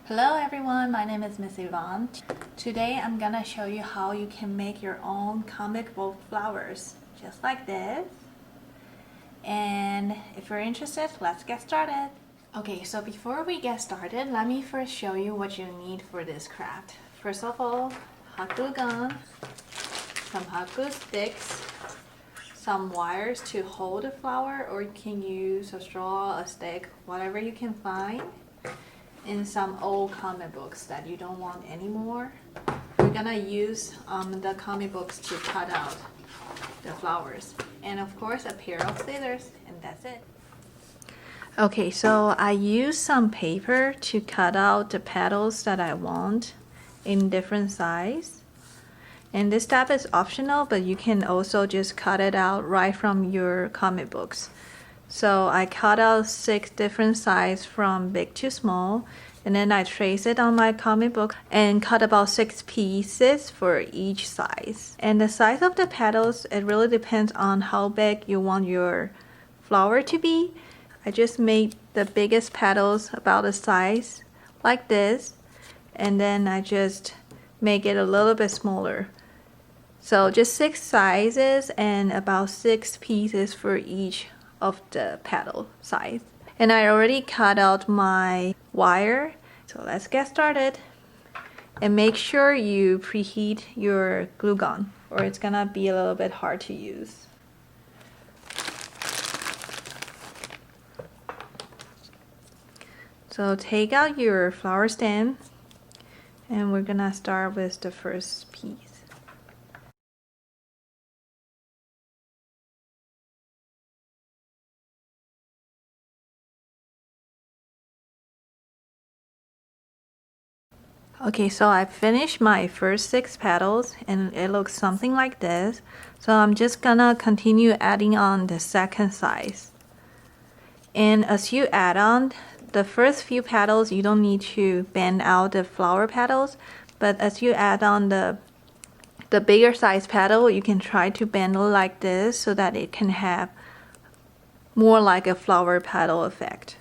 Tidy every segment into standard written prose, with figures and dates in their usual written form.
Hello everyone, my name is Miss Yvonne. Today I'm gonna show you how you can make your own comic book flowers, just like this. And if you're interested, let's get started. Okay, so before we get started, let me first show you what you need for this craft. First of all, hot glue gun, some hot glue sticks, some wires to hold the flower, or you can use a straw, a stick, whatever you can find. In some old comic books that you don't want anymore. We're gonna use the comic books to cut out the flowers. And of course a pair of scissors, and that's it. Okay, so I use some paper to cut out the petals that I want in different size. And this step is optional, but you can also just cut it out right from your comic books. So I cut out 6 different sizes from big to small, and then I trace it on my comic book and cut about 6 pieces for each size. And the size of the petals, it really depends on how big you want your flower to be. I just made the biggest petals about the size like this, and then I just make it a little bit smaller. So just 6 sizes and about 6 pieces for each of the petal size. And I already cut out my wire, so let's get started. And make sure you preheat your glue gun, or it's gonna be a little bit hard to use. So take out your flower stem, and we're gonna start with the first piece. Okay, so I finished my first 6 petals and it looks something like this. So I'm just gonna continue adding on the second size. And as you add on the first few petals, you don't need to bend out the flower petals, but as you add on the bigger size petal, you can try to bend it like this so that it can have more like a flower petal effect.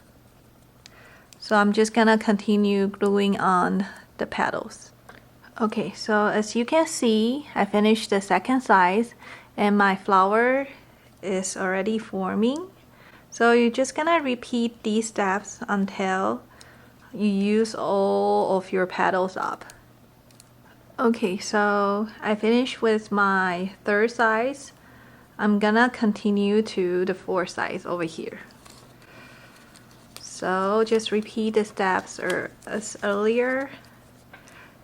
So I'm just gonna continue gluing on the petals. Okay, so as you can see, I finished the second size and my flower is already forming. So you're just gonna repeat these steps until you use all of your petals up. Okay, so I finished with my third size. I'm gonna continue to the fourth size over here. So just repeat the steps as earlier.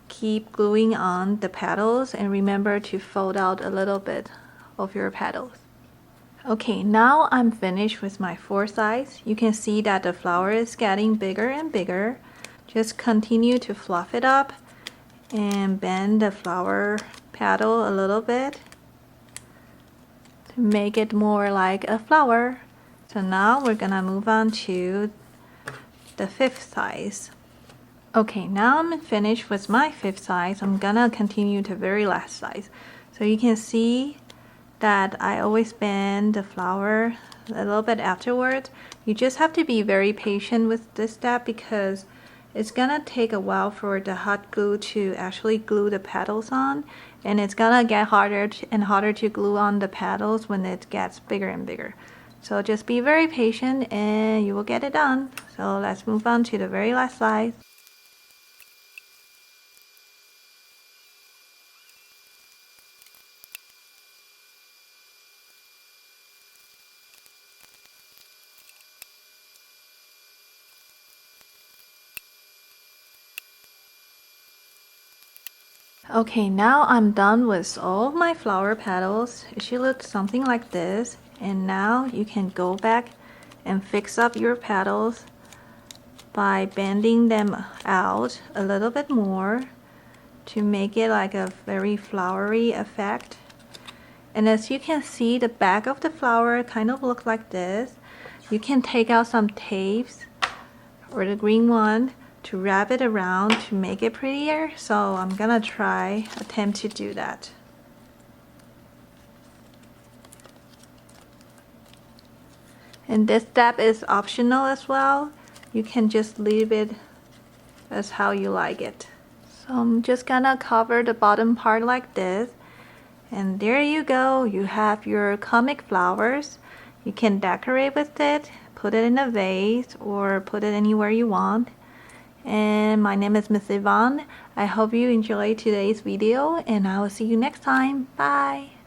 Keep gluing on the petals and remember to fold out a little bit of your petals. Okay, now I'm finished with my fourth size. You can see that the flower is getting bigger and bigger. Just continue to fluff it up and bend the flower petal a little bit to make it more like a flower. So now we're gonna move on to the fifth size. Okay, now I'm finished with my fifth size. I'm gonna continue to very last size. So you can see that I always bend the flower a little bit afterwards. You just have to be very patient with this step because it's gonna take a while for the hot glue to actually glue the petals on, and it's gonna get harder and harder to glue on the petals when it gets bigger and bigger. So just be very patient and you will get it done. So let's move on to the very last size. Okay, now I'm done with all of my flower petals. It should look something like this. And now you can go back and fix up your petals by bending them out a little bit more to make it like a very flowery effect. And as you can see, the back of the flower kind of looks like this. You can take out some tapes or the green one to wrap it around to make it prettier. So I'm gonna attempt to do that. And this step is optional as well. You can just leave it as how you like it. So I'm just gonna cover the bottom part like this, and there you go. You have your comic flowers. You can decorate with it, put it in a vase, or put it anywhere you want. And my name is Miss Yvonne. I hope you enjoyed today's video, and I will see you next time. Bye!